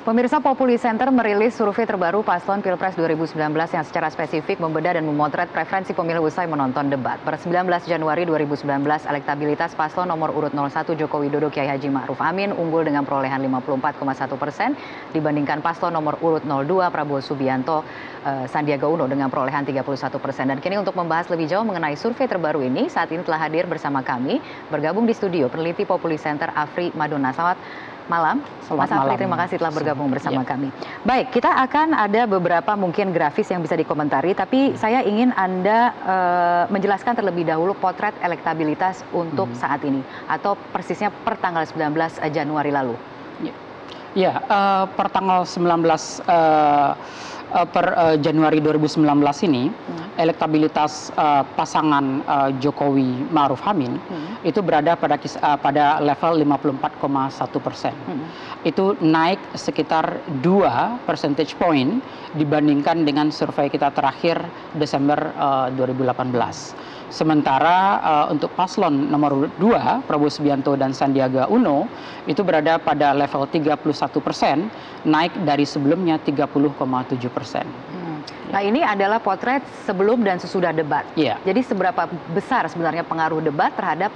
Pemirsa, Populi Center merilis survei terbaru paslon Pilpres 2019 yang secara spesifik membedah dan memotret preferensi pemilih usai menonton debat. Per 19 Januari 2019, elektabilitas paslon nomor urut 01 Joko Widodo Kiai Haji Ma'ruf Amin unggul dengan perolehan 54,1% dibandingkan paslon nomor urut 02 Prabowo Subianto Sandiaga Uno dengan perolehan 31%. Dan kini untuk membahas lebih jauh mengenai survei terbaru ini, saat ini telah hadir bersama kami, bergabung di studio peneliti Populi Center Afri Madona. Selamat malam, Mas Afri, terima kasih telah bergabung bersama kami. Baik, kita akan ada beberapa mungkin grafis yang bisa dikomentari, tapi saya ingin Anda menjelaskan terlebih dahulu potret elektabilitas untuk saat ini, atau persisnya per tanggal 19 Januari lalu. Ya, per tanggal 19 Januari 2019 ini, elektabilitas pasangan Jokowi Ma'ruf Amin itu berada pada level 54,1%. Itu naik sekitar 2 percentage point dibandingkan dengan survei kita terakhir Desember 2018. Sementara untuk paslon nomor 2 Prabowo Subianto dan Sandiaga Uno itu berada pada level 31%, naik dari sebelumnya 30,7%. Nah, ini adalah potret sebelum dan sesudah debat. Jadi seberapa besar sebenarnya pengaruh debat terhadap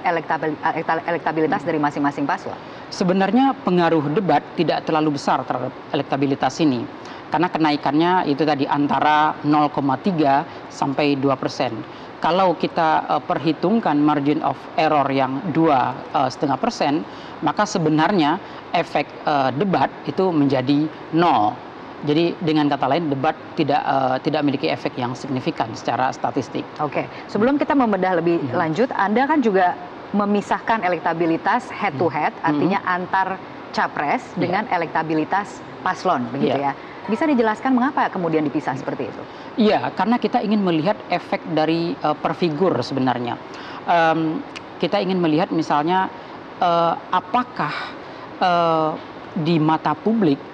elektabilitas dari masing-masing paslon? Sebenarnya pengaruh debat tidak terlalu besar terhadap elektabilitas ini, karena kenaikannya itu tadi antara 0,3 sampai 2%. Kalau kita perhitungkan margin of error yang 2,5%, maka sebenarnya efek debat itu menjadi 0. Jadi dengan kata lain, debat tidak memiliki efek yang signifikan secara statistik. Oke, sebelum kita membedah lebih lanjut, Anda kan juga memisahkan elektabilitas head to head, artinya antar capres dengan elektabilitas paslon, begitu ya. Bisa dijelaskan mengapa kemudian dipisah seperti itu? Iya, karena kita ingin melihat efek dari per figur sebenarnya. Kita ingin melihat misalnya apakah di mata publik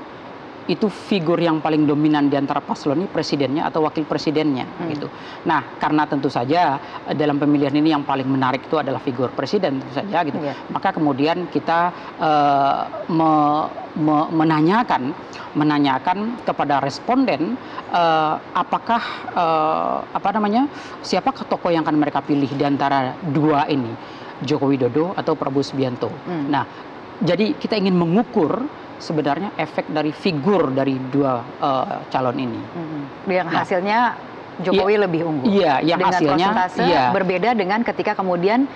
itu figur yang paling dominan di antara paslon ini presidennya atau wakil presidennya gitu. Nah, karena tentu saja dalam pemilihan ini yang paling menarik itu adalah figur presiden tentu saja gitu. Maka kemudian kita menanyakan kepada responden apakah siapakah tokoh yang akan mereka pilih di antara dua ini, Joko Widodo atau Prabowo Subianto. Nah, jadi kita ingin mengukur sebenarnya efek dari figur dari dua calon ini. Yang hasilnya Jokowi lebih unggul. Iya, yang dengan hasilnya persentase berbeda dengan ketika kemudian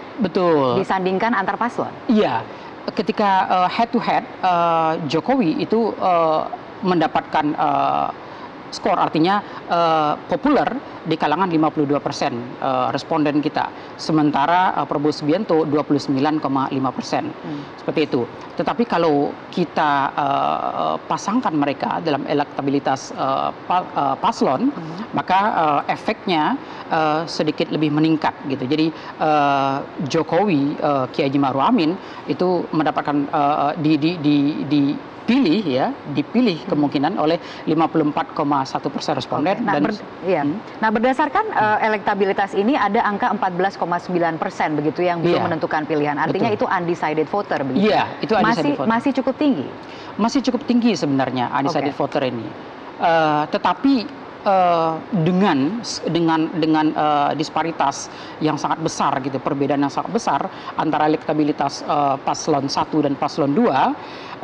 disandingkan antar paslon. Iya, ketika head to head Jokowi itu mendapatkan skor, artinya populer di kalangan 52% responden kita. Sementara Prabowo Subianto 29,5%. Seperti itu. Tetapi kalau kita pasangkan mereka dalam elektabilitas paslon, maka efeknya sedikit lebih meningkat gitu. Jadi Jokowi Kiai Haji Ma'ruf Amin itu mendapatkan dipilih kemungkinan oleh 54,1% responden. Nah, berdasarkan elektabilitas ini ada angka 14,9% begitu yang belum menentukan pilihan. Artinya itu undecided voter begitu. Iya, itu undecided voter. Masih cukup tinggi. Masih cukup tinggi sebenarnya undecided voter ini. Tetapi dengan disparitas yang sangat besar gitu, perbedaan yang sangat besar antara elektabilitas paslon 1 dan paslon 2,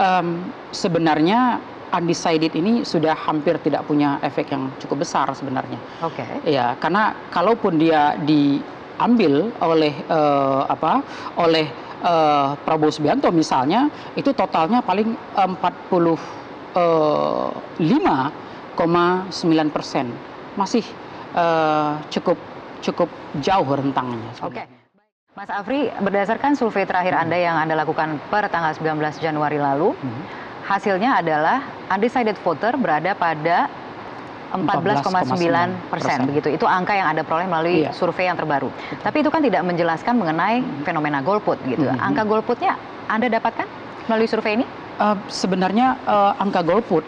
sebenarnya undecided ini sudah hampir tidak punya efek yang cukup besar sebenarnya. Ya, karena kalaupun dia diambil oleh Prabowo Subianto misalnya, itu totalnya paling 45,9%, masih cukup jauh rentangnya. Mas Afri, berdasarkan survei terakhir Anda yang Anda lakukan per tanggal 19 Januari lalu, hasilnya adalah undecided voter berada pada 14,9%, begitu. Itu angka yang Anda peroleh melalui survei yang terbaru. Tapi itu kan tidak menjelaskan mengenai fenomena golput gitu. Angka golputnya Anda dapatkan melalui survei ini? Sebenarnya angka golput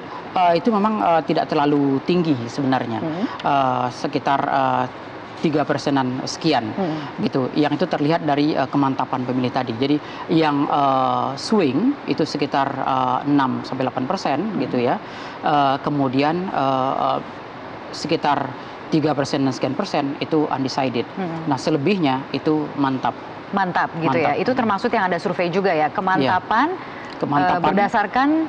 itu memang tidak terlalu tinggi sebenarnya, sekitar 3%-an sekian, gitu. Yang itu terlihat dari kemantapan pemilih tadi. Jadi yang swing itu sekitar 6-8%, gitu ya. Kemudian sekitar 3% dan sekian persen itu undecided. Nah, selebihnya itu mantap. Mantap, gitu ya. Itu termasuk yang ada survei juga ya, kemantapan berdasarkan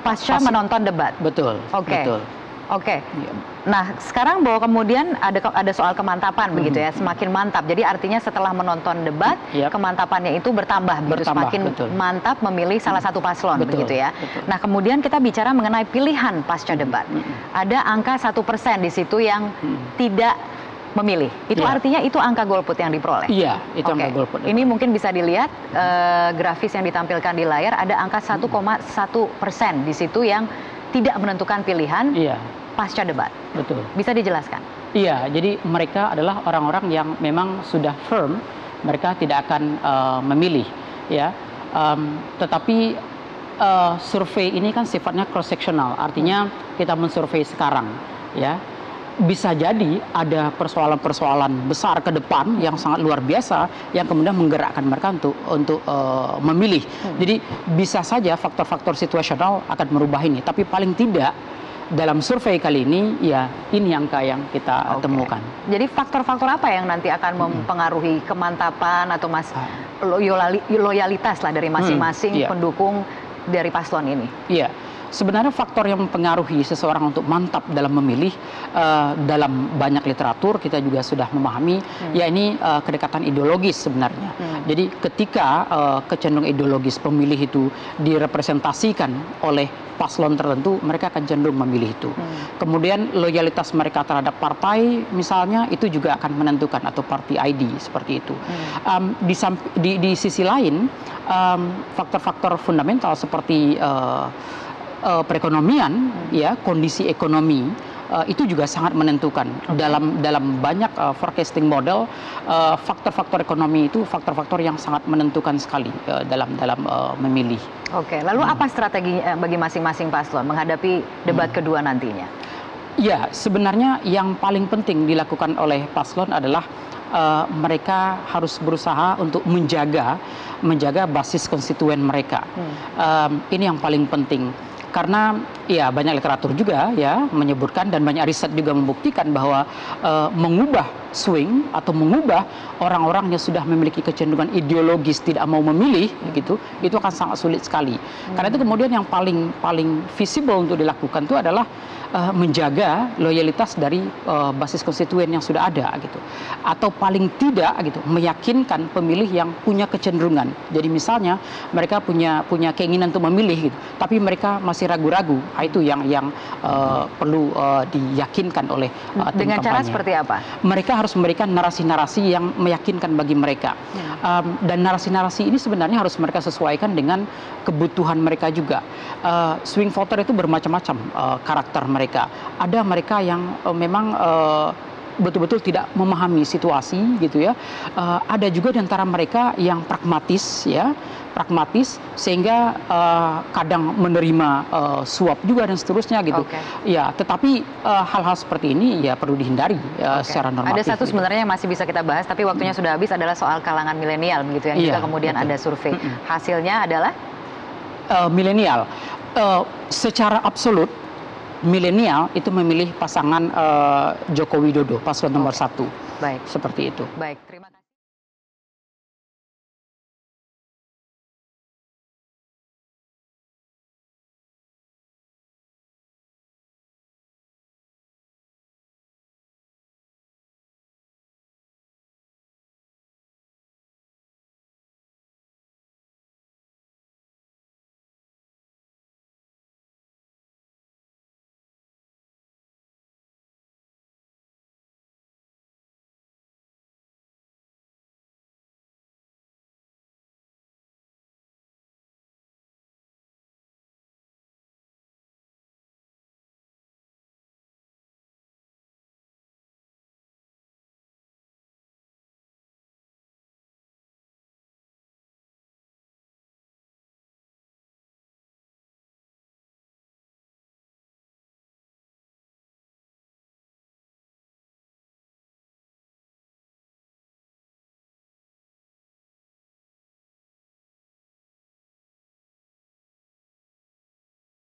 pasca menonton debat. Betul. Oke. Betul. Oke. Nah, sekarang bahwa kemudian ada soal kemantapan begitu ya, semakin mantap. Jadi artinya setelah menonton debat, kemantapannya itu bertambah, begitu, semakin mantap memilih salah satu paslon, begitu ya. Nah, kemudian kita bicara mengenai pilihan pasca debat. Ada angka 1% di situ yang tidak memilih. Itu artinya itu angka golput yang diperoleh. Iya, itu angka golput. Ini mungkin bisa dilihat grafis yang ditampilkan di layar, ada angka 1,1% di situ yang tidak menentukan pilihan pasca debat. Betul. Bisa dijelaskan? Iya, jadi mereka adalah orang-orang yang memang sudah firm, mereka tidak akan memilih, ya. Tetapi survei ini kan sifatnya cross sectional, artinya kita mensurvei sekarang, ya. Bisa jadi ada persoalan-persoalan besar ke depan yang sangat luar biasa yang kemudian menggerakkan mereka untuk memilih. Jadi bisa saja faktor-faktor situasional akan merubah ini, tapi paling tidak dalam survei kali ini ya ini angka yang kita temukan. Jadi faktor-faktor apa yang nanti akan mempengaruhi kemantapan atau loyalitas lah dari masing-masing pendukung dari paslon ini? Iya. Sebenarnya faktor yang mempengaruhi seseorang untuk mantap dalam memilih dalam banyak literatur kita juga sudah memahami, ya ini kedekatan ideologis sebenarnya. Jadi ketika kecenderungan ideologis pemilih itu direpresentasikan oleh paslon tertentu, mereka akan cenderung memilih itu. Kemudian loyalitas mereka terhadap partai misalnya itu juga akan menentukan, atau party ID seperti itu. Di sisi lain faktor-faktor fundamental seperti perekonomian, ya, kondisi ekonomi itu juga sangat menentukan. Dalam banyak forecasting model, faktor-faktor ekonomi itu faktor-faktor yang sangat menentukan sekali dalam memilih. Oke, lalu apa strategi bagi masing-masing paslon menghadapi debat kedua nantinya? Ya, sebenarnya yang paling penting dilakukan oleh paslon adalah mereka harus berusaha untuk menjaga basis konstituen mereka. Ini yang paling penting. Karena ya banyak literatur juga ya menyebutkan dan banyak riset juga membuktikan bahwa mengubah swing atau mengubah orang-orang yang sudah memiliki kecenderungan ideologis tidak mau memilih gitu, itu akan sangat sulit sekali. Karena itu kemudian yang paling visible untuk dilakukan itu adalah menjaga loyalitas dari basis konstituen yang sudah ada gitu, atau paling tidak gitu meyakinkan pemilih yang punya kecenderungan. Jadi misalnya mereka punya keinginan untuk memilih gitu, tapi mereka masih ragu-ragu. Itu yang perlu diyakinkan oleh tim dengan kampanye. Cara seperti apa? Mereka harus memberikan narasi-narasi yang meyakinkan bagi mereka. Dan narasi-narasi ini sebenarnya harus mereka sesuaikan dengan kebutuhan mereka juga. Swing voter itu bermacam-macam karakter mereka. Ada mereka yang memang betul-betul tidak memahami situasi gitu ya. Ada juga di antara mereka yang pragmatis ya, sehingga kadang menerima suap juga dan seterusnya gitu. Ya, tetapi hal-hal seperti ini ya perlu dihindari secara normatif. Ada satu sebenarnya yang masih bisa kita bahas tapi waktunya sudah habis, adalah soal kalangan milenial begitu yang juga kemudian ada survei. Hasilnya adalah milenial. Secara absolut milenial itu memilih pasangan Joko Widodo, paslon nomor 1. Baik. Seperti itu. Baik, terima kasih.